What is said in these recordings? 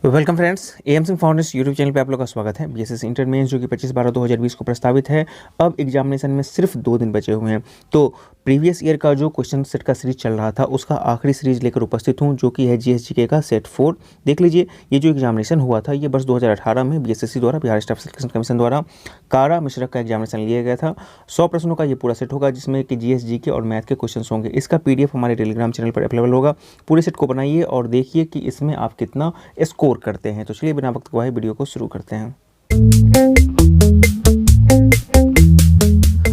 Welcome friends, am Singh foundation YouTube channel पे आप लोग का स्वागत है। बीएसएस इंटर मेंस जो कि 25/12/2020 को प्रस्तावित है। अब एग्जामिनेशन में सिर्फ 2 दिन बचे हुए हैं। तो प्रीवियस ईयर का जो क्वेश्चन सेट का सीरीज चल रहा था उसका आखिरी सीरीज लेकर उपस्थित हूं, जो कि है जीएसजीके का सेट 4। देख लीजिए, ये जो एग्जामिनेशन हुआ था ये वर्ष 2018 में बीएसएससी द्वारा, बिहार स्टाफ सिलेक्शन कमीशन द्वारा कारा मिश्रक का एग्जामिनेशन लिया गया था। 100 प्रश्नों का ये पूरा सेट होगा, जिसमें कि जीएसजीके और मैथ के क्वेश्चन होंगे। इसका पीडीएफ हमारे टेलीग्राम चैनल पर अवेलेबल होगा। पूरे सेट को बनाइए और देखिए कि इसमें आप कितना स्कोर करते हैं। तो चलिए बिना वक्त गवाए वीडियो को शुरू करते हैं।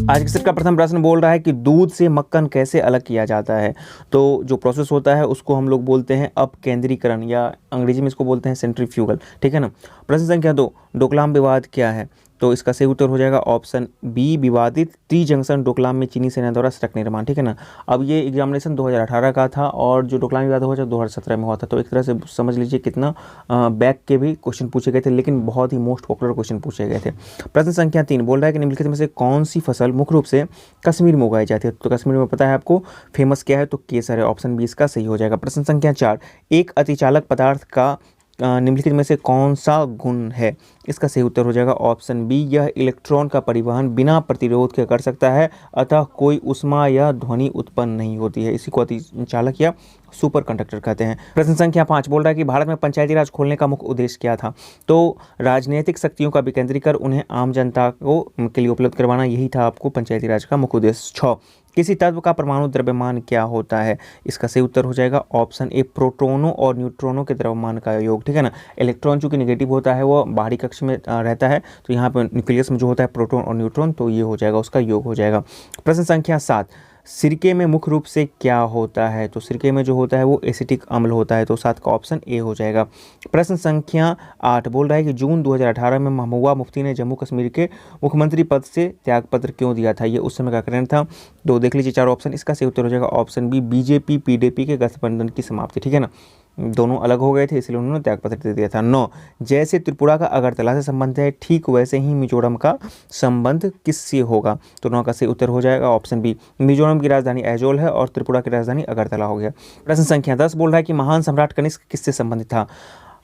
आज के सेट का प्रथम प्रश्न बोल रहा है कि दूध से मक्खन कैसे अलग किया जाता है। तो जो प्रोसेस होता है उसको हम लोग बोलते हैं अपकेंद्रीकरण, या अंग्रेजी में इसको बोलते हैं सेंट्रीफ्यूगल। ठीक है ना। प्रश्न संख्या 2, डोकलाम विवाद क्या है। तो इसका सही उत्तर हो जाएगा ऑप्शन बी, विवादित त्रिजंक्शन डोकलाम में चीनी सेना द्वारा सड़क निर्माण। ठीक है ना। अब ये एग्जामिनेशन 2018 का था और जो डोकलाम विवाद हुआ 2017 में हुआ था। तो एक तरह से समझ लीजिए कितना बैक के भी क्वेश्चन पूछे गए थे, लेकिन बहुत ही मोस्ट पॉपुलर क्वेश्चन पूछे गए थे। प्रश्न संख्या 3 बोल रहा है कि निम्नलिखित में से कौन सी फसल मुख्य रूप से कश्मीर में उगाई जाती है। तो कश्मीर में पता है आपको फेमस क्या है, तो केसर है। ऑप्शन बी इसका सही हो जाएगा। प्रश्न संख्या 4, एक अतिचालक पदार्थ का निम्नलिखित में से कौन सा गुण है। इसका सही उत्तर हो जाएगा ऑप्शन बी, यह इलेक्ट्रॉन का परिवहन बिना प्रतिरोध के कर सकता है, अतः कोई उष्मा या ध्वनि उत्पन्न नहीं होती है। इसी को अतिचालक या सुपर कंडक्टर कहते हैं। प्रश्न संख्या 5 बोल रहा है कि भारत में पंचायती राज खोलने का मुख्य उद्देश्य क्या था। तो राजनीतिक शक्तियों का विकेंद्रीकरण, उन्हें आम जनता को के लिए उपलब्ध करवाना, यही था आपको पंचायती राज का मुख्य उद्देश्य। 6, किसी तत्व का परमाणु द्रव्यमान क्या होता है। इसका सही उत्तर हो जाएगा ऑप्शन ए, प्रोटोनों और न्यूट्रॉनों के द्रव्यमान का योग। ठीक है ना। इलेक्ट्रॉन चूंकि नेगेटिव होता है, वो बाहरी कक्ष में रहता है, तो यहाँ पर न्यूक्लियस में जो होता है प्रोटॉन और न्यूट्रॉन, तो ये हो जाएगा, उसका योग हो जाएगा। प्रश्न संख्या 7, सिरके में मुख्य रूप से क्या होता है। तो सिरके में जो होता है वो एसिटिक अम्ल होता है, तो 7 का ऑप्शन ए हो जाएगा। प्रश्न संख्या 8 बोल रहा है कि जून 2018 में महबूबा मुफ्ती ने जम्मू कश्मीर के मुख्यमंत्री पद से त्यागपत्र क्यों दिया था। ये उस समय का कारण था। तो देख लीजिए 4 ऑप्शन, इसका सही उत्तर हो जाएगा ऑप्शन बी, बीजेपी पीडीपी के गठबंधन की समाप्ति। ठीक है ना। दोनों अलग हो गए थे, इसलिए उन्होंने त्यागपत्र दे दिया था। 9, जैसे त्रिपुरा का अगरतला से संबंध है, ठीक वैसे ही मिजोरम का संबंध किससे होगा। तो 9 का सही उत्तर हो जाएगा ऑप्शन बी, मिजोरम की राजधानी ऐजोल है और त्रिपुरा की राजधानी अगरतला हो गया। प्रश्न संख्या 10 बोल रहा है कि महान सम्राट कनिष्क किससे संबंधित था।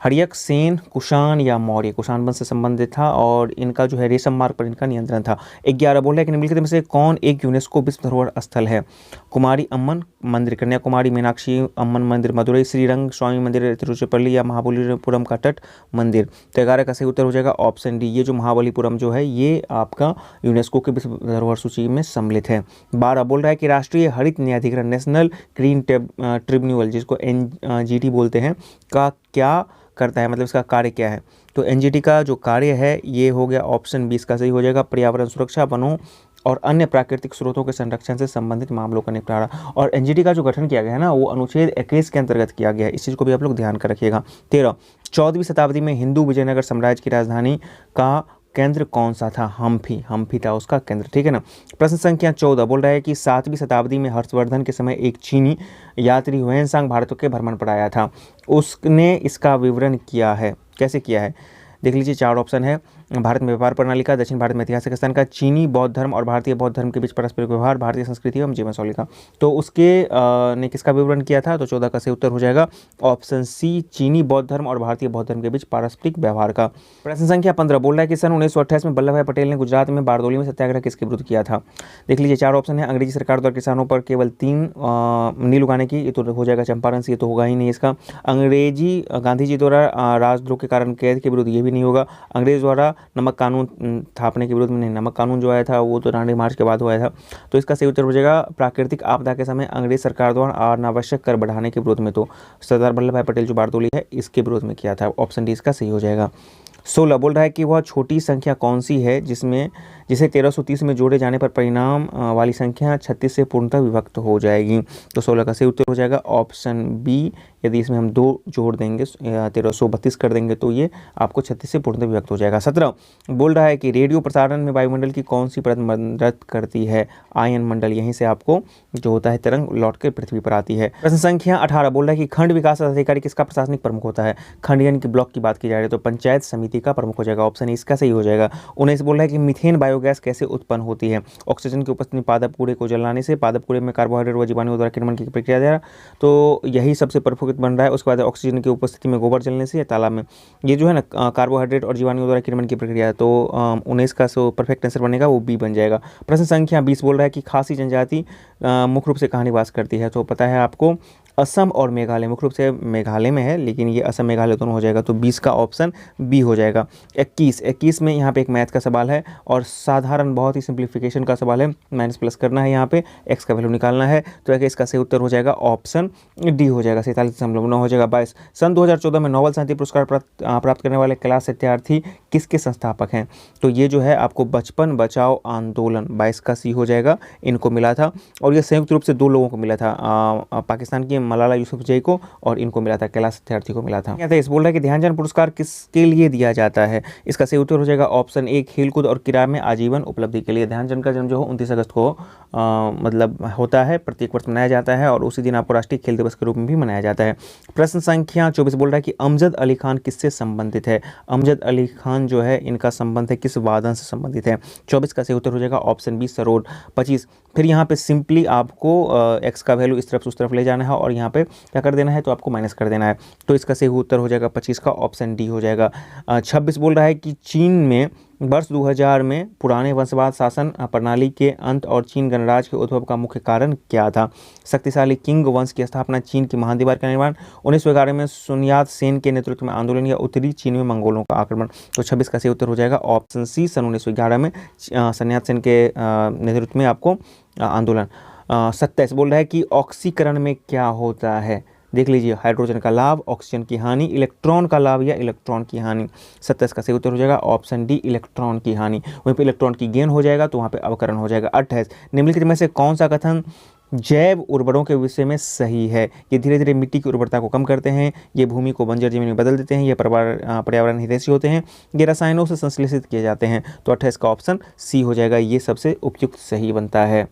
हर्यक, सेन, कुषाण या मौर्य। कुषाण वंश से संबंधित था और इनका जो है रेशम मार्ग पर इनका नियंत्रण था। 11 बोल रहा है कि निम्नलिखित में से कौन एक यूनेस्को विश्व धरोहर स्थल है। कुमारी अम्मन मंदिर कन्याकुमारी, मीनाक्षी अम्मन मंदिर मदुरई, श्रीरंग स्वामी मंदिर तिरुचिरापल्ली या महाबलीपुरम का तट मंदिर। तो 11 का सही उत्तर हो जाएगा ऑप्शन डी, ये जो महाबलीपुरम जो है ये आपका यूनेस्को के विश्व धरोहर सूची में सम्मिलित है। 12 बोल रहा है कि राष्ट्रीय हरित न्यायाधिकरण, नेशनल ग्रीन ट्रिब्यूनल, जिसको एनजीटी बोलते हैं, का क्या करता है, मतलब इसका कार्य क्या है। तो एनजीटी का जो कार्य है ये हो गया ऑप्शन बी, इसका सही हो जाएगा पर्यावरण सुरक्षा, वनों और अन्य प्राकृतिक स्रोतों के संरक्षण से संबंधित मामलों का निपटारा। और एनजीटी का जो गठन किया गया है ना, वो अनुच्छेद 21 के अंतर्गत किया गया है। इस चीज़ को भी आप लोग ध्यान कर रखिएगा। 13, 14वीं शताब्दी में हिंदू विजयनगर साम्राज्य की राजधानी का केंद्र कौन सा था। हम्फी था उसका केंद्र। ठीक है ना। प्रश्न संख्या 14 बोल रहा है कि 7वीं शताब्दी में हर्षवर्धन के समय एक चीनी यात्री हुएनसांग भारत के भ्रमण पर आया था, उसने इसका विवरण किया है, कैसे किया है। देख लीजिए 4 ऑप्शन है, भारत में व्यापार प्रणाली का, दक्षिण भारत में ऐतिहासिक स्थान का, चीनी बौद्ध धर्म और भारतीय बौद्ध धर्म के बीच पारस्परिक व्यवहार, भारतीय संस्कृति एवं जीवन शैली का। तो उसके ने किसका विवरण किया था। तो 14 का सही उत्तर हो जाएगा ऑप्शन सी, चीनी बौद्ध धर्म और भारतीय बौद्ध धर्म के बीच पारस्परिक व्यवहार का। प्रश्न संख्या 15 बोल रहा है कि सन 1928 में वल्लभ भाई पटेल ने गुजरात में बारदोली में सत्याग्रह किसके विरुद्ध किया था। देख लीजिए 4 ऑप्शन है, अंग्रेजी सरकार द्वारा किसानों पर केवल 3 नील उगाने की, ये तो हो जाएगा चंपारण से, ये तो होगा ही नहीं इसका। अंग्रेजी गांधी जी द्वारा राजद्रोह के कारण कैद के विरुद्ध, ये भी नहीं होगा। अंग्रेज द्वारा नमक कानून थापने के विरोध में, नहीं, नमक कानून जो आया था वो तो दांडी मार्च के बाद हुआ था। तो इसका सही उत्तर हो जाएगा प्राकृतिक आपदा के समय अंग्रेज सरकार द्वारा अनावश्यक कर बढ़ाने के विरोध में, तो सरदार वल्लभ भाई पटेल जो बारदोली है इसके विरोध में किया था। ऑप्शन डी इसका सही हो जाएगा। 16 बोल रहा है कि वह छोटी संख्या कौन सी है जिसे 1330 में जोड़े जाने पर परिणाम वाली संख्या 36 से पूर्णतः विभक्त हो जाएगी। तो 16 का सही उत्तर हो जाएगा ऑप्शन बी, यदि इसमें हम 2 जोड़ देंगे 1332 कर देंगे तो ये आपको 36 से पूर्णतः विभक्त हो जाएगा। 17 बोल रहा है कि रेडियो प्रसारण में वायुमंडल की कौन सी परत मदद करती है। आयन मंडल, यहीं से आपको जो होता है तरंग लौट के पृथ्वी पर आती है। प्रश्न संख्या 18 बोल रहा है कि खंड विकास अधिकारी किसका प्रशासनिक प्रमुख होता है। खंड यानी कि ब्लॉक की बात की जा रही है, तो पंचायत समिति डी का प्रमुख हो जाएगा, ऑप्शन इसका सही हो जाएगा। 19 बोल रहा है कि मीथेन बायोगैस कैसे उत्पन्न होती है? ऑक्सीजन की उपस्थिति में पादप कूड़े को जलाने से, पादप कूड़े में कार्बोहाइड्रेट व जीवाणुओं द्वारा किण्वन की प्रक्रिया द्वारा, तो यही सबसे परफेक्ट बन रहा है। उसके बाद ऑक्सीजन की उपस्थिति में गोबर जलने से या तालाब में, ये जो है ना कार्बोहाइड्रेट और जीवाणुओं द्वारा किण्वन की प्रक्रिया, तो 19 का सो परफेक्ट आंसर बनेगा वो बी बन जाएगा। प्रश्न संख्या 20 बोल रहा है कि खासी जनजाति मुख्य रूप से कहाँ निवास करती है? तो पता है आपको असम और मेघालय, मुख्य रूप से मेघालय में है, लेकिन ये असम मेघालय दोनों हो जाएगा, तो 20 का ऑप्शन बी हो जाएगा। 21 में यहाँ पे एक मैथ का सवाल है और साधारण बहुत ही सिंप्लीफिकेशन का सवाल है, माइनस प्लस करना है, यहाँ पे एक्स का वैल्यू निकालना है, तो इसका सही उत्तर हो जाएगा ऑप्शन डी हो जाएगा, 47.9 हो जाएगा। 22 सन 2014 में नोबेल शांति पुरस्कार प्राप्त करने वाले कैलाश सत्यार्थी किसके संस्थापक हैं? तो ये जो है आपको बचपन बचाओ आंदोलन, 22 का सी हो जाएगा, इनको मिला था। और ये संयुक्त रूप से 2 लोगों को मिला था, पाकिस्तान की मलाला यूसुफजई को, और इनको मिला था, कैलाश सत्यार्थी को मिला था। इस बोल रहा है कि ध्यानचंद पुरस्कार किसके लिए दिया जाता है? इसका सही उत्तर हो जाएगा ऑप्शन ए, खेलकूद और क्रीड़ा में आजीवन उपलब्धि के लिए। ध्यानचंद का जन्म जो है 29 अगस्त को मतलब होता है, प्रत्येक वर्ष मनाया जाता है, और उसी दिन आपको राष्ट्रीय खेल दिवस के रूप में भी मनाया जाता है। प्रश्न संख्या 24 बोल रहा है कि अमजद अली खान किससे संबंधित है? अमजद अली खान जो है इनका संबंध है किस वादन से संबंधित है? 24 का सही उत्तर हो जाएगा ऑप्शन बी, सरोद। 25 फिर यहाँ पे सिंपली आपको एक्स का वैल्यू इस तरफ से उस तरफ ले जाना है और यहाँ पे क्या कर देना है, तो आपको माइनस कर देना है, तो इसका सही उत्तर हो जाएगा 25 का ऑप्शन डी हो जाएगा। 26 बोल रहा है कि चीन में वर्ष 2000 में पुराने वंशवाद शासन प्रणाली के अंत और चीन गणराज्य के उद्भव का मुख्य कारण क्या था? शक्तिशाली किंग वंश की स्थापना, चीन की महादीवार का निर्माण, 1911 में सुन यात सेन के नेतृत्व में आंदोलन, या उत्तरी चीन में मंगोलों का आक्रमण। तो 26 का सही उत्तर हो जाएगा ऑप्शन सी, सन 1911 में सुन यात सेन के नेतृत्व में आपको आंदोलन। 27 बोल रहा है कि ऑक्सीकरण में क्या होता है? देख लीजिए, हाइड्रोजन का लाभ, ऑक्सीजन की हानि, इलेक्ट्रॉन का लाभ या इलेक्ट्रॉन की हानि। 27 का सही उत्तर हो जाएगा ऑप्शन डी, इलेक्ट्रॉन की हानि। वहीं पे इलेक्ट्रॉन की गेन हो जाएगा, तो वहाँ पे अवकरण हो जाएगा। 28 निम्नलिखित में से कौन सा कथन जैव उर्वरकों के विषय में सही है? ये धीरे धीरे मिट्टी की उर्वरता को कम करते हैं, ये भूमि को बंजर जमीन में बदल देते हैं, ये पर्यावरण हितैषी होते हैं, ये रसायनों से संश्लेषित किए जाते हैं। तो 28 का ऑप्शन सी हो जाएगा, ये सबसे उपयुक्त सही बनता है।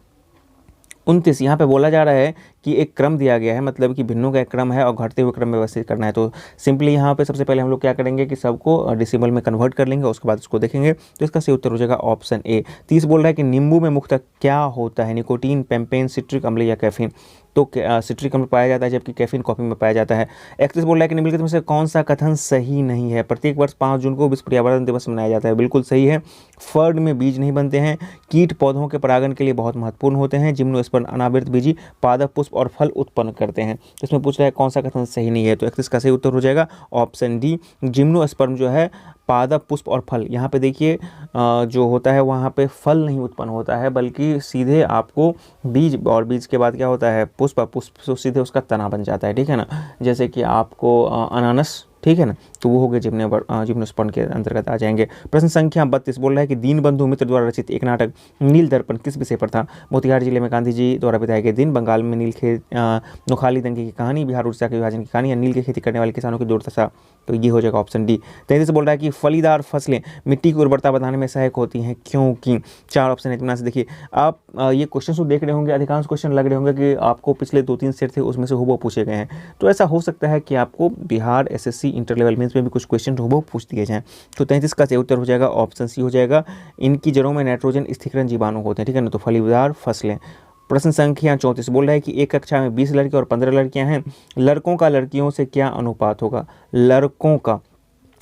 29 यहाँ पे बोला जा रहा है कि एक क्रम दिया गया है, मतलब कि भिन्नों का एक क्रम है और घटते हुए क्रम में व्यवस्थित करना है। तो सिंपली यहाँ पे सबसे पहले हम लोग क्या करेंगे कि सबको डेसिमल में कन्वर्ट कर लेंगे, उसके बाद उसको देखेंगे, तो इसका सही उत्तर हो जाएगा ऑप्शन ए। 30 बोल रहा है कि नींबू में मुख्यतः क्या होता है? निकोटीन, पेम्पेन, सिट्रिक अम्ल या कैफीन? तो सिट्रिक अम्ल पाया जाता है, जबकि कैफीन कॉफी में पाया जाता है। 31 बोल रहा है कि निम्नलिखित में से कौन सा कथन सही नहीं है? प्रत्येक वर्ष 5 जून को विश्व पर्यावरण दिवस मनाया जाता है, बिल्कुल सही है। फर्ड में बीज नहीं बनते हैं, कीट पौधों के परागण के लिए बहुत महत्वपूर्ण होते हैं, जिम्नोस्पर्म अनावृत बीजी पादप, पुष्प और फल उत्पन्न करते हैं। तो इसमें पूछ रहा है कौन सा कथन सही नहीं है, तो 31 का सही उत्तर हो जाएगा ऑप्शन डी, जिम्नोस्पर्म जो है पादप, पुष्प और फल। यहाँ पे देखिए जो होता है वहाँ पे फल नहीं उत्पन्न होता है, बल्कि सीधे आपको बीज, और बीज के बाद क्या होता है पुष्प, पुष्प से सीधे उसका तना बन जाता है, ठीक है ना। जैसे कि आपको अनानस, ठीक है ना, तो वो हो गए जिम्नोस्पर्म के अंतर्गत आ जाएंगे। प्रश्न संख्या 32 बोल रहा है कि दीनबंधु मित्र द्वारा रचित एक नाटक नील दर्पण किस विषय पर था? मोतिहारी जिले में गांधी जी द्वारा बिताए गए दिन, बंगाल में नोखाली दंगे की कहानी, बिहार उड़ीसा के विभाजन की कहानी, या नील की खेती करने वाले किसानों की दुर्दशा। तो ये हो जाएगा ऑप्शन डी। 33 बोल रहा है कि फलीदार फसलें मिट्टी की उर्वरता बढ़ाने में सहायक होती हैं, क्योंकि? 4 ऑप्शन है, इतना से देखिए आप ये क्वेश्चन तो देख रहे होंगे, अधिकांश क्वेश्चन लग रहे होंगे कि आपको पिछले 2-3 सेट थे उसमें से हुबहू पूछे गए हैं। तो ऐसा हो सकता है कि आपको Bihar SSC inter level mains में भी कुछ क्वेश्चन हुबहू पूछ दिए जाएं। तो 33 का सही उत्तर हो जाएगा ऑप्शन सी हो जाएगा, इनकी जड़ों में नाइट्रोजन स्थिरीकरण जीवाणु होते हैं, ठीक है ना, तो फलीदार फसलें। प्रश्न संख्या 34 बोल रहा है कि एक कक्षा में 20 लड़के और 15 लड़कियां हैं, लड़कों का लड़कियों से क्या अनुपात होगा? लड़कों का,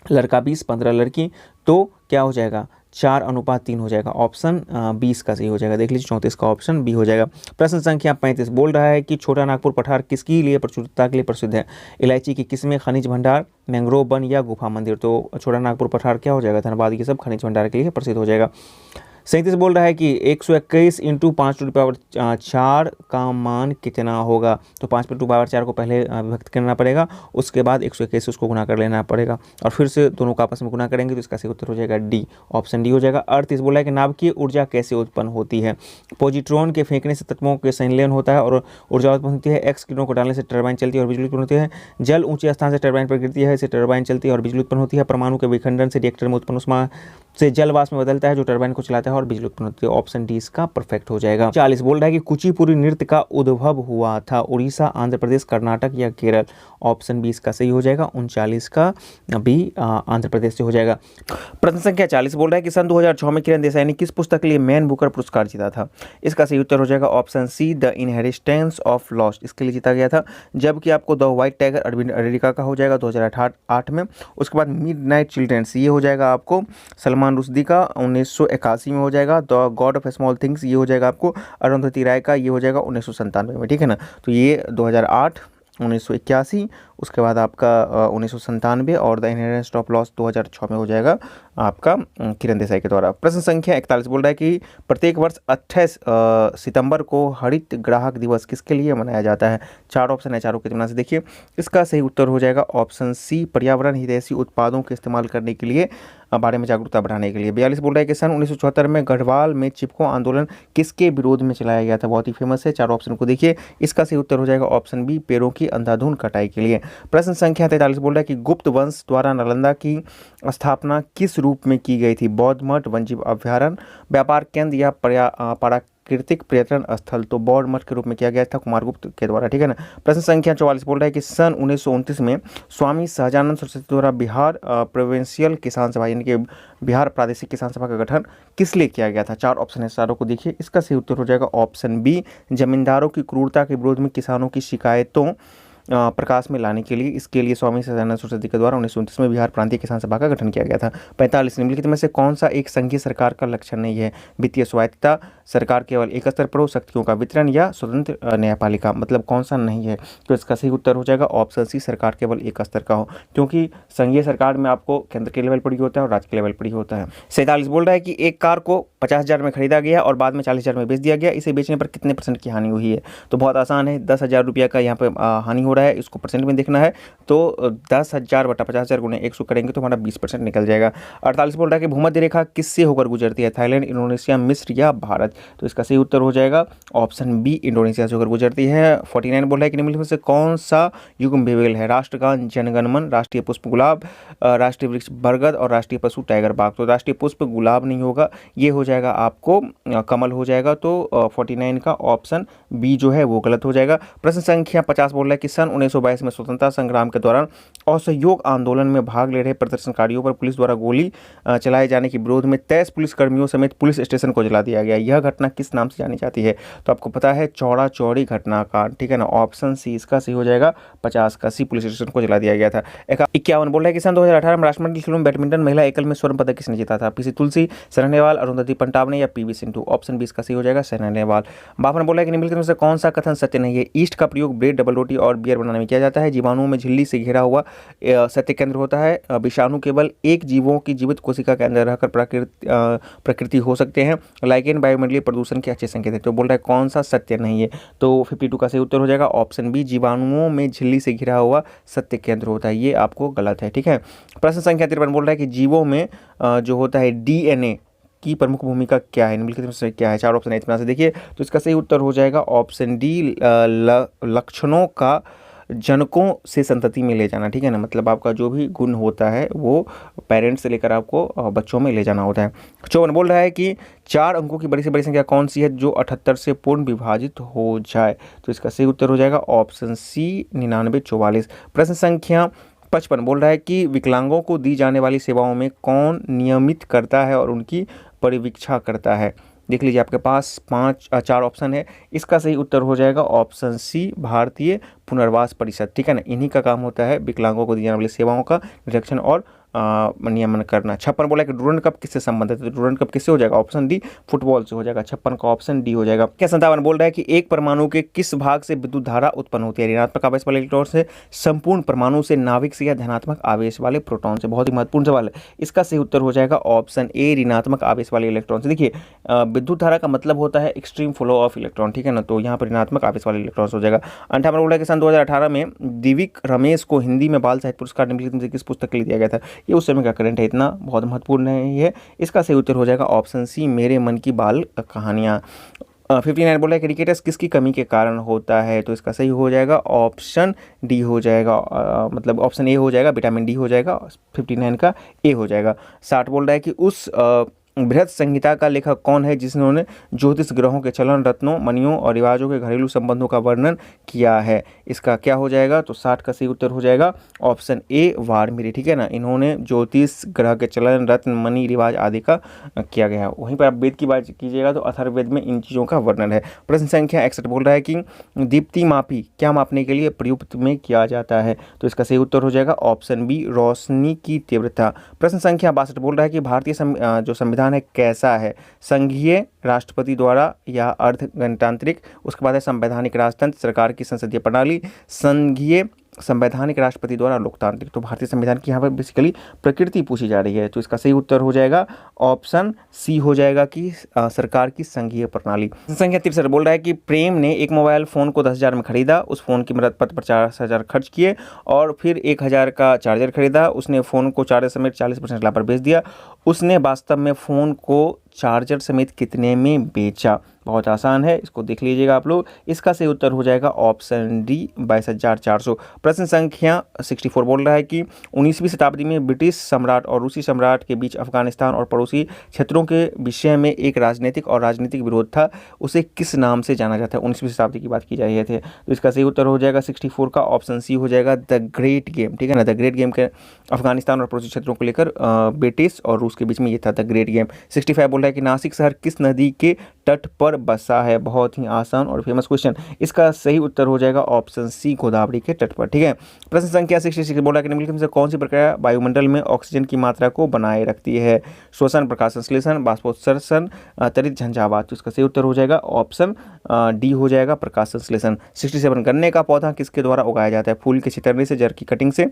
लड़का 20, 15 लड़की, तो क्या हो जाएगा 4:3 हो जाएगा, ऑप्शन 20 का सही हो जाएगा। देख लीजिए 34 का ऑप्शन बी हो जाएगा। प्रश्न संख्या 35 बोल रहा है कि छोटा नागपुर पठार किसके लिए प्रचुरता के लिए प्रसिद्ध है? इलायची की किस्में, खनिज भंडार, मैंग्रोव वन या गुफा मंदिर? तो छोटा नागपुर पठार क्या हो जाएगा, धनबाद, ये सब खनिज भंडार के लिए प्रसिद्ध हो जाएगा। 37 बोल रहा है कि 121 × 5⁴ का मान कितना होगा? तो 5⁴ को पहले विभक्त करना पड़ेगा, उसके बाद 121 उसको गुना कर लेना पड़ेगा, और फिर से दोनों का आपस में गुना करेंगे, तो इसका सही उत्तर हो जाएगा डी, ऑप्शन डी हो जाएगा। 38 बोला है कि नाभिकीय ऊर्जा कैसे उत्पन्न होती है? पॉजिट्रॉन के फेंकने से तत्वों के संलयन होता है और ऊर्जा उत्पन्न होती है। एक्स किरणों को डालने से टरबाइन चलती है और बिजली उत्पन्न होती है। जल ऊंचे स्थान से टरबाइन पर गिरती है, इससे टरबाइन चलती है और बिजली उत्पन्न होती है। परमाणु के विखंडन से रिएक्टर में उत्पन्न उष्मा से जल वाष्प में बदलता है जो टरबाइन को चलाता है और बिजली उत्पन्न होती है। ऑप्शन डी इसका परफेक्ट हो जाएगा। 40 बोल रहा है कि कुचिपुड़ी नृत्य का उद्भव हुआ था उड़ीसा, आंध्र प्रदेश, कर्नाटक या केरल। ऑप्शन बी इसका सही हो जाएगा। 39 का भी आंध्र प्रदेश से हो जाएगा। प्रश्न संख्या 40 बोल रहा है कि सन 2006 में किरण देसाई ने किस पुस्तक के लिए मैन बुकर पुरस्कार जीता था। इसका सही उत्तर हो जाएगा option C, the inheritance of lost, इसके लिए जीता गया था। जबकि आपको द व्हाइट टाइगर अरविंद अमेरिका का हो जाएगा 2008 में। उसके बाद मिडनाइट चिल्ड्रंस ये हो जाएगा आपको सलमान रुश्दी का 1981 में हो जाएगा। The God of small things ये हो जाएगा आपको अरुंधति राय का, ये हो जाएगा 1997 में, ठीक है ना। तो ये 2008, 1981, उसके बाद आपका 1997 और द इनहेरिटेंस ऑफ लॉस्ट 2006 में हो जाएगा आपका किरण देसाई के द्वारा। प्रश्न संख्या 41 बोल रहा है कि प्रत्येक वर्ष 28 सितंबर को हरित ग्राहक दिवस किसके लिए मनाया जाता है। 4 ऑप्शन है, चारों के तुलना से देखिए। इसका सही उत्तर हो जाएगा ऑप्शन सी, पर्यावरण हितैषी उत्पादों के इस्तेमाल करने के लिए, बारे में जागरूकता बढ़ाने के लिए। 42 बोल रहा है कि सन 1974 में गढ़वाल में चिपको आंदोलन किसके विरोध में चलाया गया था। बहुत ही फेमस है, चारों ऑप्शन को देखिए। इसका सही उत्तर हो जाएगा ऑप्शन बी, पेड़ों की अंधाधुंध कटाई के लिए। प्रश्न संख्या 43 बोल रहा है कि गुप्त वंश द्वारा नालंदा की स्थापना किस रूप में की गई थी। बौद्ध मठ, वन्यजीव अभ्यारण्य, व्यापार केंद्र या प्राकृतिक पर्यटन स्थल। तो बौद्ध मठ के रूप में किया गया था कुमारगुप्त के द्वारा, ठीक है ना। प्रश्न संख्या 44 बोल रहा है कि सन 1929 में स्वामी सहजानंद सरस्वती द्वारा बिहार प्रोविंशियल किसान सभा यानी कि बिहार प्रादेशिक किसान सभा का गठन किस लिए किया गया था। 4 ऑप्शन है, चारों को देखिए। इसका सही उत्तर हो जाएगा ऑप्शन बी, जमींदारों की क्रूरता के विरोध में किसानों की शिकायतों प्रकाश में लाने के लिए। इसके लिए स्वामी सहजानंद सरस्वती के द्वारा 1929 में बिहार प्रांतीय किसान सभा का गठन किया गया था। 45 निम्नलिखित में से कौन सा एक संघीय सरकार का लक्षण नहीं है। वित्तीय स्वायत्तता, सरकार केवल एक स्तर पर हो, शक्तियों का वितरण या स्वतंत्र न्यायपालिका। मतलब कौन सा नहीं है। तो इसका सही उत्तर हो जाएगा ऑप्शन सी, सरकार केवल एक स्तर का हो, क्योंकि संघीय सरकार में आपको केंद्र के लेवल पर ही होता है और राज्य के लेवल पर ही होता है। 47 बोल रहा है कि एक कार को 50,000 में खरीदा गया और बाद में 40,000 में बेच दिया गया, इसे बेचने पर कितने % की हानि हुई है। तो बहुत आसान है, 10,000 रुपये का यहाँ पर हानि हो रहा है, इसको परसेंट में देखना है। तो 10,000 बटा 50,000 गुणे 100 करेंगे तो हमारा 20% निकल जाएगा। 48 बोल रहा है कि भूमध्य रेखा किससे होकर गुजरती है। थाईलैंड, इंडोनेशिया, मिस्र या भारत। तो इसका सही उत्तर हो जाएगा ऑप्शन बी, इंडोनेशिया से होकर गुजरती है। 49 बोल रहा है कि निम्नलिखित में से कौन सा युग्म बेमेल है। राष्ट्रगान जनगणमन, राष्ट्रीय पुष्प गुलाब, राष्ट्रीय वृक्ष बरगद और राष्ट्रीय पशु टाइगर बाघ। तो राष्ट्रीय पुष्प गुलाब नहीं होगा, ये हो जाएगा आपको कमल हो जाएगा। तो 49 का ऑप्शन बी जो है वो गलत हो जाएगा। प्रश्न संख्या 50 बोल रहा है कि सन 1922 में स्वतंत्रता संग्राम के दौरान असहयोग आंदोलन में भाग ले रहे प्रदर्शनकारियों पर पुलिस द्वारा गोली चलाए जाने के विरोध में 23 पुलिसकर्मियों समेत पुलिस स्टेशन को जला दिया गया। यह घटना किस नाम से जानी जाती है। तो आपको पता है चौड़ा चौड़ी घटनाकांड, ठीक है ना। ऑप्शन सी इसका सही हो जाएगा। 50 का सी, पुलिस स्टेशन को जला दिया गया था। 51 बोल रहा है कि सन 2018 में राष्ट्रमंडल खेलों में बैडमिंटन महिला एकल में स्वर्ण पदक किसने जीता था। पीसी तुलसी, साइना नेहवाल, अरुंधति पंटावने या पीवी सिंधु। ऑप्शन बी इसका सही हो जाएगा, साइना नेहवाल। 52 बोला है कि निम्नलिखित में से कौन सा कथन सत्य नहीं है। ईस्ट का प्रयोग ब्रेड, डबल रोटी और बियर बनाने में किया जाता है। जीवाणुओं में झिल्ली से घिरा हुआ सत्य केंद्र होता है। विषाणु केवल एक जीवों की जीवित कोशिका के अंदर रहकर प्रकृति हो सकते हैं। लाइकेन वायुमंडलीय प्रदूषण के अच्छे संकेत है। तो बोल रहा है कौन सा सत्य नहीं है। तो 52 का सही उत्तर हो जाएगा ऑप्शन बी, जीवाणुओं में झिल्ली से घिरा हुआ सत्य केंद्र होता है, ये आपको गलत है, ठीक है। प्रश्न संख्या 53 बोल रहा है कि जीवों में जो होता है डीएनए की प्रमुख भूमिका क्या है। निम्नलिखित में से क्या है। 4 ऑप्शन है, इतना से देखिए। तो इसका सही उत्तर हो जाएगा ऑप्शन डी, लक्षणों का जनकों से संतति में ले जाना, ठीक है ना। मतलब आपका जो भी गुण होता है वो पेरेंट्स से लेकर आपको बच्चों में ले जाना होता है। 54 बोल रहा है कि 4 अंकों की बड़ी से बड़ी संख्या कौन सी है जो 78 से पूर्ण विभाजित हो जाए। तो इसका सही उत्तर हो जाएगा ऑप्शन सी, 9944। प्रश्न संख्या 55 बोल रहा है कि विकलांगों को दी जाने वाली सेवाओं में कौन नियमित करता है और उनकी परिवीक्षा करता है। देख लीजिए आपके पास 4 ऑप्शन है। इसका सही उत्तर हो जाएगा ऑप्शन सी, भारतीय पुनर्वास परिषद, ठीक है ना। इन्हीं का काम होता है विकलांगों को दी जाने वाली सेवाओं का निरीक्षण और नियमन करना। 56 बोला कि डूरंड कप किससे संबंधित है। तो डूरंड कप किससे हो जाएगा। ऑप्शन डी, फुटबॉल से हो जाएगा। 56 का ऑप्शन डी हो जाएगा। क्या 57 बोल रहा है कि एक परमाणु के किस भाग से विद्युत धारा उत्पन्न होती है। ऋणात्मक आवेश वाले इलेक्ट्रॉन से, संपूर्ण परमाणु से, नाभिक से या धनात्मक आवेश वाले प्रोटॉन से। बहुत ही महत्वपूर्ण सवाल है। इसका सही उत्तर हो जाएगा ऑप्शन ए, ऋणात्मक आवेश वाले इलेक्ट्रॉन से। देखिए विद्युत धारा का मतलब होता है एक्सट्रीम फ्लो ऑफ इलेक्ट्रॉन, ठीक है ना। तो यहाँ पर ऋणात्मक आवेश वाले इलेक्ट्रॉन हो जाएगा। 58 बोला कि सन 2018 में दिविक रमेश को हिंदी में बाल साहित्य पुरस्कार निम्नलिखित में से किस पुस्तक के लिए दिया गया था। ये उस समय का करंट है, इतना बहुत महत्वपूर्ण है ये। इसका सही उत्तर हो जाएगा ऑप्शन सी, मेरे मन की बाल कहानियाँ। 59 बोला है क्रिकेटर्स किसकी कमी के कारण होता है, तो इसका सही हो जाएगा ऑप्शन डी हो जाएगा, मतलब ऑप्शन ए हो जाएगा, विटामिन डी हो जाएगा, 59 का ए हो जाएगा। 60 बोल रहा है कि उस बृहत संहिता का लेखक कौन है जिन्होंने ज्योतिष ग्रहों के चलन, रत्नों, मणियों और रिवाजों के घरेलू संबंधों का वर्णन किया है, इसका क्या हो जाएगा, तो 60 का सही उत्तर हो जाएगा ऑप्शन ए वाल्मीकि, ठीक है ना। इन्होंने ज्योतिष ग्रह के चलन, रत्न, मणि, रिवाज आदि का किया गया है। वहीं पर आप वेद की बात कीजिएगा तो अथर्ववेद में इन चीज़ों का वर्णन है। प्रश्न संख्या 61 बोल रहा है कि दीप्ति मापी क्या मापने के लिए प्रयुक्त में किया जाता है, तो इसका सही उत्तर हो जाएगा ऑप्शन बी रोशनी की तीव्रता। प्रश्न संख्या 62 बोल रहा है कि भारतीय जो संविधान है कैसा है, संघीय, राष्ट्रपति द्वारा या अर्ध गणतांत्रिक, उसके बाद है संवैधानिक राजतंत्र, सरकार की संसदीय प्रणाली, संघीय, संवैधानिक, राष्ट्रपति द्वारा, लोकतांत्रिक। तो भारतीय संविधान की यहाँ पर बेसिकली प्रकृति पूछी जा रही है, तो इसका सही उत्तर हो जाएगा ऑप्शन सी हो जाएगा कि सरकार की संघीय प्रणाली। संख्या 63 बोल रहा है कि प्रेम ने एक मोबाइल फ़ोन को 10,000 में खरीदा, उस फ़ोन की मरम्मत पर 50,000 खर्च किए और फिर 1,000 का चार्जर खरीदा। उसने फ़ोन को चार्जर समेत 40% लाभ पर बेच दिया। उसने वास्तव में फ़ोन को चार्जर समेत कितने में बेचा? बहुत आसान है, इसको देख लीजिएगा आप लोग। इसका सही उत्तर हो जाएगा ऑप्शन डी 22,400। प्रश्न संख्या 64 बोल रहा है कि 19वीं शताब्दी में ब्रिटिश सम्राट और रूसी सम्राट के बीच अफगानिस्तान और पड़ोसी क्षेत्रों के विषय में एक राजनीतिक और राजनीतिक विरोध था, उसे किस नाम से जाना जाता है? 19वीं शताब्दी की बात की जा रही थी, तो इसका सही उत्तर हो जाएगा 64 का ऑप्शन सी हो जाएगा द ग्रेट गेम, ठीक है ना। द ग्रेट गेम के अफगानिस्तान और पड़ोसी क्षेत्रों को लेकर ब्रिटिश और रूस के बीच में ये था द ग्रेट गेम। 65 बोल रहा है कि नासिक शहर किस नदी के तट पर बसा है? बहुत ही आसान और फेमस क्वेश्चन, इसका सही उत्तर हो जाएगा ऑप्शन सी गोदावरी के तट पर, ठीक है। प्रश्न संख्या 66 बोल रहा है कि निम्नलिखित में से कौन सी प्रक्रिया वायुमंडल में ऑक्सीजन की मात्रा को बनाए रखती है? श्वसन, प्रकाश संश्लेषण, बाष्पोत्सर्जन, त्वरित झंझावात। तो इसका सही उत्तर हो जाएगा ऑप्शन डी हो जाएगा प्रकाश संश्लेषण। 67 गन्ने का पौधा किसके द्वारा उगाया जाता है? फूल के छितरने से, जड़ की कटिंग से,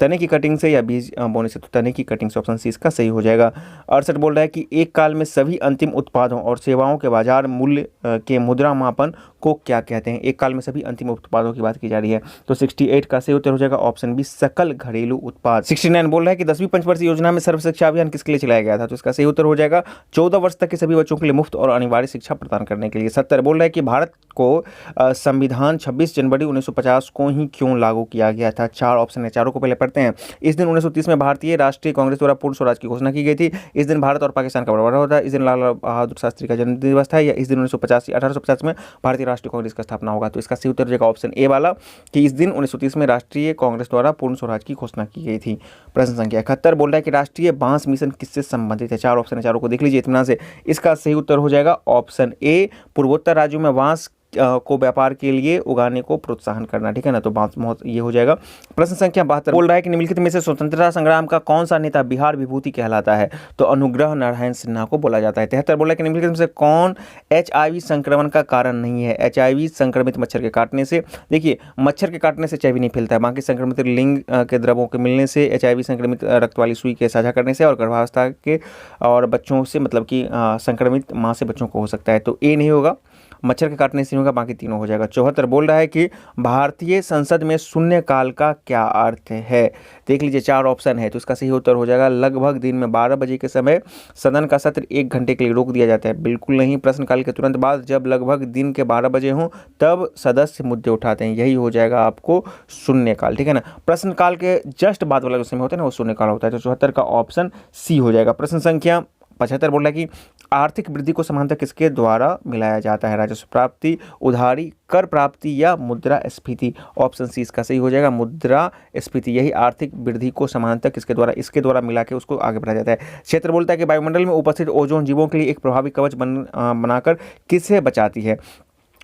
तने की कटिंग से या बीज बोने से? तो तने की कटिंग से, ऑप्शन सी इसका सही हो जाएगा। 68 बोल रहा है कि एक काल में सभी अंतिम उत्पादों और सेवाओं के बाजार मूल्य के मुद्रा मापन को क्या कहते हैं? एक काल में सभी अंतिम उत्पादों की बात की जा रही है, तो 68 का सही उत्तर हो जाएगा ऑप्शन बी सकल घरेलू उत्पाद। 69 बोल रहा है कि 10वीं पंचवर्षीय योजना में सर्व शिक्षा अभियान किसके लिए चलाया गया था? तो इसका सही उत्तर हो जाएगा 14 वर्ष तक के सभी बच्चों के लिए मुफ्त और अनिवार्य शिक्षा प्रदान करने के लिए। 70 बोल रहा है कि भारत को संविधान 26 जनवरी 1950 को ही क्यों लागू किया गया था? 4 ऑप्शन है, चारों को पहले पढ़ते हैं। इस दिन 1930 में भारतीय राष्ट्रीय कांग्रेस द्वारा पूर्ण स्वराज की घोषणा की गई थी। इस दिन भारत और पाकिस्तान का बंटवारा होता है। इस दिन लाल बहादुर शास्त्री का जन्म दिवस था, या इस दिन 1850 में भारतीय राष्ट्रीय कांग्रेस का स्थापना होगा? तो इसका सही उत्तर हो जाएगा ऑप्शन ए वाला कि इस दिन 1930 में राष्ट्रीय कांग्रेस द्वारा पूर्ण स्वराज की घोषणा की गई थी। प्रश्न संख्या 71 बोल रहा है कि राष्ट्रीय बांस मिशन किससे संबंधित है? 4 ऑप्शन है, चारों को देख लीजिए इत्मीनान से। इसका सही उत्तर हो जाएगा ऑप्शन ए पूर्वोत्तर राज्यों में बांस को व्यापार के लिए उगाने को प्रोत्साहन करना, ठीक है ना। तो बहुत ये हो जाएगा। प्रश्न संख्या 72 बोल रहा है कि निम्नलिखित में से स्वतंत्रता संग्राम का कौन सा नेता बिहार विभूति कहलाता है? तो अनुग्रह नारायण सिन्हा को बोला जाता है। 73 बोल रहा है कि निम्नलिखित में से कौन HIV संक्रमण का कारण नहीं है? HIV संक्रमित मच्छर के काटने से, देखिए मच्छर के काटने से HIV नहीं फैलता है, बाकी संक्रमित लिंग के द्रवों के मिलने से, HIV संक्रमित रक्त वाली सुई के साझा करने से, और गर्भावस्था के और बच्चों से, मतलब कि संक्रमित माँ से बच्चों को हो सकता है। तो ए नहीं होगा, मच्छर के काटने से होगा, बाकी तीनों हो जाएगा। 74 बोल रहा है कि भारतीय संसद में शून्यकाल का क्या अर्थ है? देख लीजिए 4 ऑप्शन है, तो इसका सही उत्तर हो जाएगा लगभग दिन में 12 बजे के समय सदन का सत्र 1 घंटे के लिए रोक दिया जाता है। बिल्कुल नहीं, प्रश्नकाल के तुरंत बाद जब लगभग दिन के 12 बजे हों तब सदस्य मुद्दे उठाते हैं, यही हो जाएगा आपको शून्यकाल, ठीक है ना। प्रश्नकाल के जस्ट बाद वाला जो समय होता है ना वो शून्यकाल होता है। तो 74 का ऑप्शन सी हो जाएगा। प्रश्न संख्या 75 बोल रहा है कि आर्थिक वृद्धि को समानता किसके द्वारा मिलाया जाता है? राजस्व प्राप्ति, उधारी, कर प्राप्ति या मुद्रास्फीति? ऑप्शन सी इसका सही हो जाएगा मुद्रास्फीति। यही आर्थिक वृद्धि को समानता किसके द्वारा, इसके द्वारा मिला के उसको आगे बढ़ाया जाता है। क्षेत्र बोलता है कि वायुमंडल में उपस्थित ओजोन जीवों के लिए एक प्रभावी कवच बनाकर किसे बचाती है?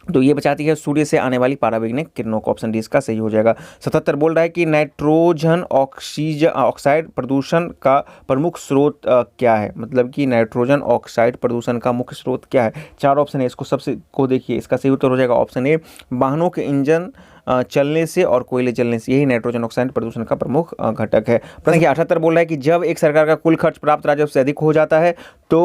तो ये बचाती है सूर्य से आने वाली पराबैंगनी किरणों को। ऑप्शन डी इसका सही हो जाएगा। 77 बोल रहा है कि नाइट्रोजन ऑक्साइड प्रदूषण का प्रमुख स्रोत क्या है? मतलब कि नाइट्रोजन ऑक्साइड प्रदूषण का मुख्य स्रोत क्या है? 4 ऑप्शन है, इसको सबसे को देखिए, इसका सही उत्तर हो जाएगा ऑप्शन ए वाहनों के इंजन चलने से और कोयले जलने से, यही नाइट्रोजन ऑक्साइड प्रदूषण का प्रमुख घटक है। प्रश्न 78 बोल रहा है कि जब एक सरकार का कुल खर्च प्राप्त राजस्व से अधिक हो जाता है तो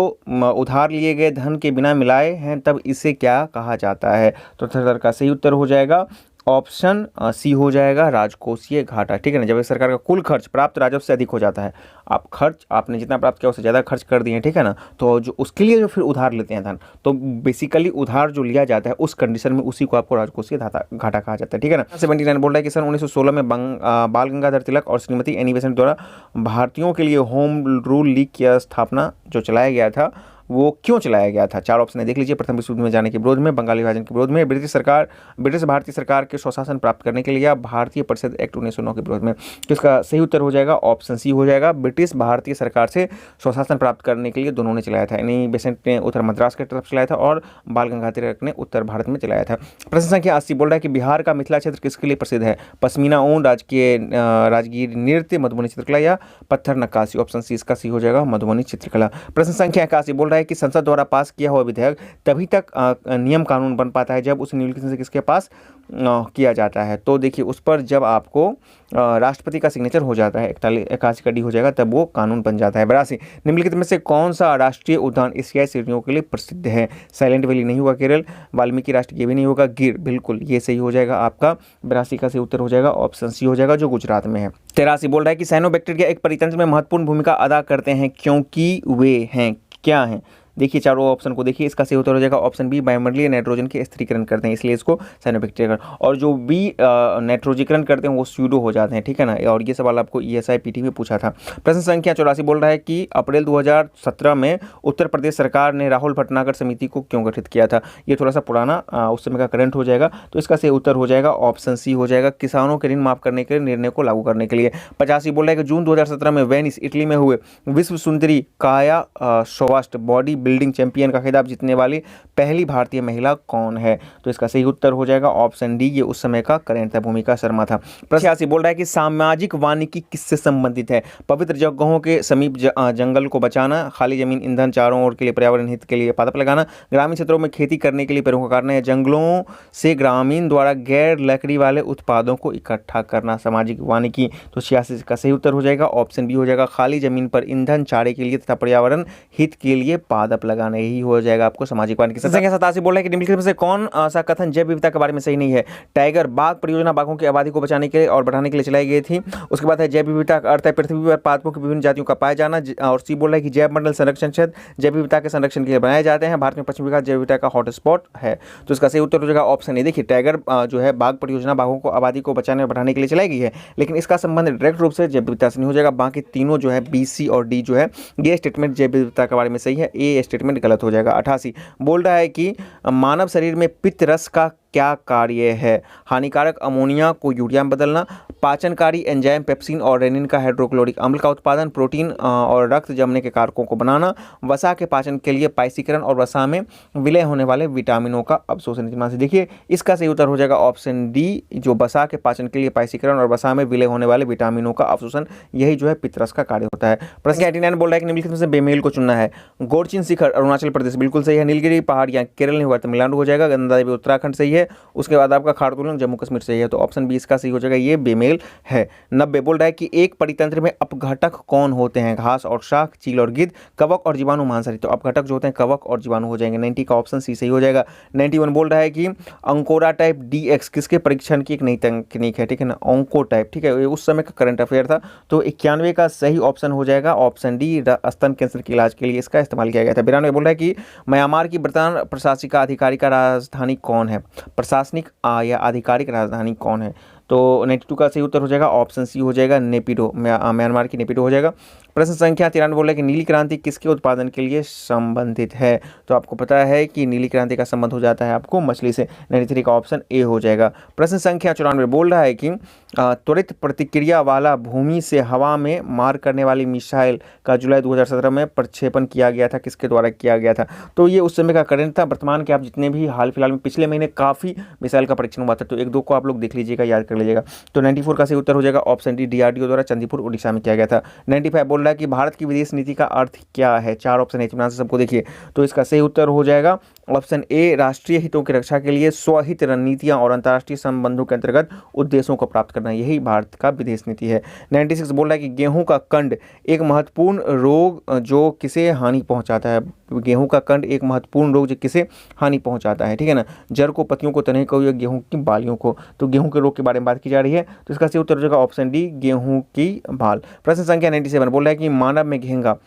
उधार लिए गए धन के बिना मिलाए हैं, तब इसे क्या कहा जाता है? तो 78 का सही उत्तर हो जाएगा ऑप्शन सी हो जाएगा राजकोषीय घाटा, ठीक है ना। जब एक सरकार का कुल खर्च प्राप्त राजस्व से अधिक हो जाता है, आपने जितना प्राप्त किया उससे ज़्यादा खर्च कर दिए, ठीक है ना, तो जो उसके लिए जो फिर उधार लेते हैं धन, तो बेसिकली उधार जो लिया जाता है उस कंडीशन में उसी को आपको राजकोषीय घाटा कहा जाता है, ठीक है ना। 79 बोल रहा है कि सन 1916 में बाल गंगाधर तिलक और श्रीमती एनी बेसेंट द्वारा भारतीयों के लिए होम रूल लीग की स्थापना जो चलाया गया था वो क्यों चलाया गया था। 4 ऑप्शन है, देख लीजिए। प्रथम विश्व युद्ध में जाने के विरोध में, बंगाल विभाजन के विरोध में, ब्रिटिश भारतीय सरकार के स्वशासन प्राप्त करने के लिए, या भारतीय परिषद एक्ट 1909 के विरोध में। तो इसका सही उत्तर हो जाएगा ऑप्शन सी हो जाएगा, ब्रिटिश भारतीय सरकार से स्वशासन प्राप्त करने के लिए दोनों ने चलाया था। एनी बेसेंट ने उत्तर मद्रास की तरफ चलाया था और बाल गंगाधर तिलक ने उत्तर भारत में चलाया था। प्रश्न संख्या 80 बोल रहा है कि बिहार का मिथिला क्षेत्र किसके लिए प्रसिद्ध है। पश्मीना ऊन, राजगीर नृत्य, मधुबनी चित्रकला या पत्थर नक्काशी। ऑप्शन सी इसका सी हो जाएगा मधुबनी चित्रकला। प्रश्न संख्या 81 बोल रहा है कि संसद द्वारा पास किया हुआ विधेयक तभी तक नियम कानून बन पाता है जब उस निम्नलिखित से किसके पास किया जाता है। तो देखिए उस पर जब आपको राष्ट्रपति का सिग्नेचर हो जाता है, 81 का डी हो जाएगा, तब वो कानून बन जाता है। 82 निम्नलिखित में से कौन सा राष्ट्रीय उद्यान एशियाई श्रेणियों के लिए प्रसिद्ध है। साइलेंट वैली नहीं होगा केरल, वाल्मीकि राष्ट्रीय भी नहीं होगा, गिर बिल्कुल ये सही हो जाएगा आपका। 82 का सही उत्तर हो जाएगा ऑप्शन सी हो जाएगा जो गुजरात में है। 83 बोल रहा है कि साइनोबैक्टीरिया एक परितंत्र में महत्वपूर्ण भूमिका अदा करते हैं क्योंकि वे हैं, क्या हैं। देखिए चारों ऑप्शन को देखिए, इसका सही उत्तर हो जाएगा ऑप्शन बी, वायुमंडलीय नाइट्रोजन के स्थिरीकरण करते हैं इसलिए इसको साइनोबैक्टीरिया। और जो बी नाइट्रोजीकरण करते हैं वो स्यूडो हो जाते हैं, ठीक है ना। और ये सवाल आपको ESI PT में पूछा था। प्रश्न संख्या 84 बोल रहा है कि अप्रैल 2017 में उत्तर प्रदेश सरकार ने राहुल भटनागर समिति को क्यों गठित किया था। ये थोड़ा सा पुराना उस समय का करंट हो जाएगा, तो इसका सही उत्तर हो जाएगा ऑप्शन सी हो जाएगा, किसानों के ऋण माफ करने के निर्णय को लागू करने के लिए। 85 बोल रहा है कि जून 2017 में वेनिस इटली में हुए विश्व सुंदरी काया सौष्ठ बॉडी बिल्डिंग चैंपियन का खिताब जीतने वाली पहली भारतीय महिला कौन है। तो इसका सही उत्तर हो जाएगा ऑप्शन डी, ये उस समय का करंट था, भूमिका शर्मा था। 85 बोल रहा है कि सामाजिक वानिकी किससे संबंधित है। पवित्र जगहों के समीप जंगल को बचाना, खाली जमीन ईंधन चारों ओर के लिए पर्यावरण हित के लिए पादप लगाना, ग्रामीण क्षेत्रों में खेती करने के लिए पेड़ों को काटना, या जंगलों से ग्रामीण द्वारा गैर लकड़ी वाले उत्पादों को इकट्ठा करना। सामाजिक वानिकी तो 86 का सही उत्तर हो जाएगा ऑप्शन बी हो जाएगा, खाली जमीन पर ईंधन चारे के लिए तथा पर्यावरण हित के लिए पादप लगाना, यही हो जाएगा आपको सामाजिक वानिकी। संख्या 87 बोल रहा है कि निम्नलिखित में से कौन सा कथन जैव विविधता के बारे में सही नहीं है। टाइगर बाघ परियोजना बाघों की आबादी को बचाने के लिए और बढ़ाने के लिए चलाई गई थी। उसके बाद है जैव विविधता का अर्थ है पृथ्वी पर पादपों की विभिन्न जातियों का पाया जाना। और सी बोल रहा है कि जैव मंडल संरक्षण क्षेत्र जैव विविधता के संरक्षण के लिए बनाए जाते हैं। भारत में पश्चिमी घाट जैव विविधता का हॉटस्पॉट है, तो इसका सही उत्तर हो जाएगा ऑप्शन ए। देखिए टाइगर जो है बाघ परियोजना बाघों को आबादी को बचाने और बढ़ाने के लिए चलाई गई है, लेकिन इसका संबंध डायरेक्ट रूप से जैव विविधता से नहीं हो जाएगा। बाकी तीनों जो है बी, सी और डी जो है ये स्टेटमेंट जैव विविधता के बारे में सही है, ए स्टेटमेंट गलत हो जाएगा। 88 बोल रहा है कि मानव शरीर में पित्त रस का क्या कार्य है। हानिकारक अमोनिया को यूरिया में बदलना, पाचनकारी एंजाइम पेप्सिन और रेनिन का हाइड्रोक्लोरिक अम्ल का उत्पादन, प्रोटीन और रक्त जमने के कारकों को बनाना, वसा के पाचन के लिए पाइसीकरण और वसा में विलय होने वाले विटामिनों का अवशोषण। से देखिए इसका सही उत्तर हो जाएगा ऑप्शन डी, जो वसा के पाचन के लिए पाइसीकरण और वसा में विलय होने वाले विटामिनों का अवशोषण, यही जो है पित्तरस का कार्य होता है। प्रश्न 89 बोल रहा है कि निम्नलिखित में से बेमेल को चुनना है। गोरचिन शिखर अरुणाचल प्रदेश बिल्कुल सही है, नीलगिरी पहाड़ियां केरल नहीं होगा तमिलनाडु हो जाएगा, गंगा देवी उत्तराखंड सही है, उसके बाद आपका खारदुलंग जम्मू कश्मीर सही है, तो ऑप्शन बी इसका सही हो जाएगा, ये बेमेल है। 90 बोल रहा है कि एक परितंत्र में अपघटक कौन होते हैं। घास और शाख, चील और गिद्ध, कवक और जीवाणु मांसाहारी। तो अपघटक जो होते हैं कवक और जीवाणु हो जाएंगे। 90 का ऑप्शन सी सही हो जाएगा। 91 बोल रहा है कि अंकोरा टाइप DX किसके परीक्षण की एक नई तकनीक है, ठीक है ना, ऑंको टाइप, ठीक है, ये उस समय का करंट अफेयर था। तो 91 का सही ऑप्शन हो जाएगा ऑप्शन डी, स्तन कैंसर के इलाज के लिए इसका इस्तेमाल किया गया था। 92 बोल रहा है कि म्यांमार की वर्तमान प्रशासनिक अधिकारी का राजधानी कौन है। प्रशासनिक या आधिकारिक राजधानी कौन है। तो 92 का सही उत्तर हो जाएगा ऑप्शन सी हो जाएगा, नेपिडो, म्यांमार की नेपिडो हो जाएगा। प्रश्न संख्या 93 बोल रहा है कि नीली क्रांति किसके उत्पादन के लिए संबंधित है। तो आपको पता है कि नीली क्रांति का संबंध हो जाता है आपको मछली से। 93 का ऑप्शन ए हो जाएगा। प्रश्न संख्या 94 बोल रहा है कि त्वरित प्रतिक्रिया वाला भूमि से हवा में मार करने वाली मिसाइल का जुलाई 2017 में प्रक्षेपण किया गया था, किसके द्वारा किया गया था। तो ये उस समय का करंट था। वर्तमान के आप जितने भी हाल फिलहाल में पिछले महीने काफ़ी मिसाइल का परीक्षण हुआ था, तो एक दो को आप लोग देख लीजिएगा, याद कर लीजिएगा। तो 94 का सही उत्तर हो जाएगा ऑप्शन डी, DRDO द्वारा चंदीपुर उड़ीसा में किया गया था। 95 बोल रहा है कि भारत की विदेश नीति का अर्थ क्या है। 4 ऑप्शन है, इत्मीनान से सबको देखिए। तो इसका सही उत्तर हो जाएगा ऑप्शन ए राष्ट्रीय हितों की रक्षा के लिए स्वहित रणनीतियां और अंतर्राष्ट्रीय संबंधों के अंतर्गत उद्देश्यों को प्राप्त करना, यही भारत का विदेश नीति है। 96 बोल रहा है कि गेहूं का कंड एक महत्वपूर्ण रोग जो किसे हानि पहुंचाता है। गेहूं का कंड एक महत्वपूर्ण रोग जो किसे हानि पहुंचाता है, ठीक है ना, जड़ को, पत्तियों को, तने को या गेहूं की बालियों को। तो गेहूं के रोग के बारे में बात की जा रही है, तो इसका सही उत्तर हो जाएगा ऑप्शन डी, गेहूं की बाल। प्रश्न संख्या 97 बोल रहा है कि मानव में घेंगा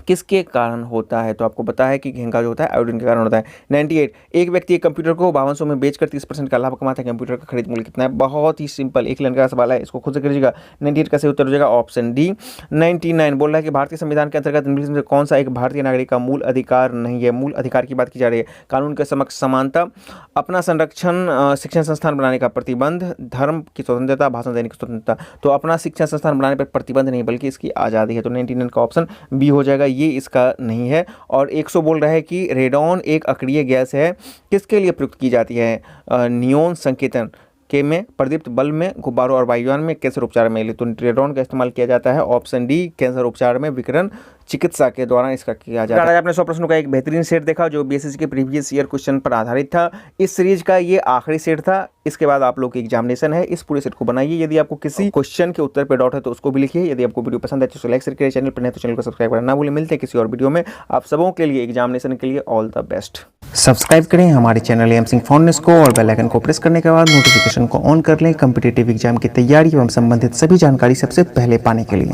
किसके कारण होता है। तो आपको पता है कि घेंगा जो होता है आयोडीन के कारण होता है। 98 एक व्यक्ति एक कंप्यूटर को 5200 में बेचकर 30% का लाभ कमाता है, कंप्यूटर का खरीद मूल्य कितना है। बहुत ही सिंपल एक लाइन का सवाल है, इसको खुद से करिएगा। 98 का सही उत्तर हो जाएगा ऑप्शन डी। 99 बोल रहा है कि भारतीय संविधान के अंतर्गत निम्नलिखित में से कौन सा एक भारतीय नागरिक का मूल अधिकार नहीं है। मूल अधिकार की बात की जा रही है। कानून के समक्ष समानता, अपना संरक्षण, शिक्षण संस्थान बनाने का प्रतिबंध, धर्म की स्वतंत्रता, भाषण देने की स्वतंत्रता। तो अपना शिक्षण संस्थान बनाने पर प्रतिबंध नहीं बल्कि इसकी आज़ादी है। तो 99 का ऑप्शन बी हो जाएगा, ये इसका नहीं है। और 100 बोल रहा है कि रेडॉन एक अक्रिय गैस है, किसके लिए प्रयुक्त की जाती है। नियोन संकेतन के में, प्रदीप्त बल्ब में, गुब्बारों और वायुयान में, कैंसर उपचार में। तो रेडॉन का इस्तेमाल किया जाता है ऑप्शन डी, कैंसर उपचार में, विकिरण चिकित्सा के दौरान इसका किया जाता है। आपने 100 प्रश्नों का एक बेहतरीन सेट देखा जो बीएसएससी के प्रीवियस ईयर क्वेश्चन पर आधारित था। इस सीरीज का ये आखिरी सेट था, इसके बाद आप लोग की एग्जामिनेशन है। इस पूरे सेट को बनाइए। यदि आपको किसी क्वेश्चन के उत्तर पर डाउट है तो उसको भी लिखिए। यदि आपको वीडियो पसंद है तो लाइक करिए, चैनल पर नहीं तो चैनल को सब्सक्राइब करना ना भूलें। मिलते हैं किसी और वीडियो में। आप सबों के लिए एग्जामिनेशन के लिए ऑल द बेस्ट। सब्सक्राइब करें हमारे चैनल एम सिंह फाउंडेशन को और बेल आइकन को प्रेस करने के बाद नोटिफिकेशन को ऑन कर लें कॉम्पिटिटिव एग्जाम की तैयारी एवं संबंधित सभी जानकारी सबसे पहले पाने के लिए।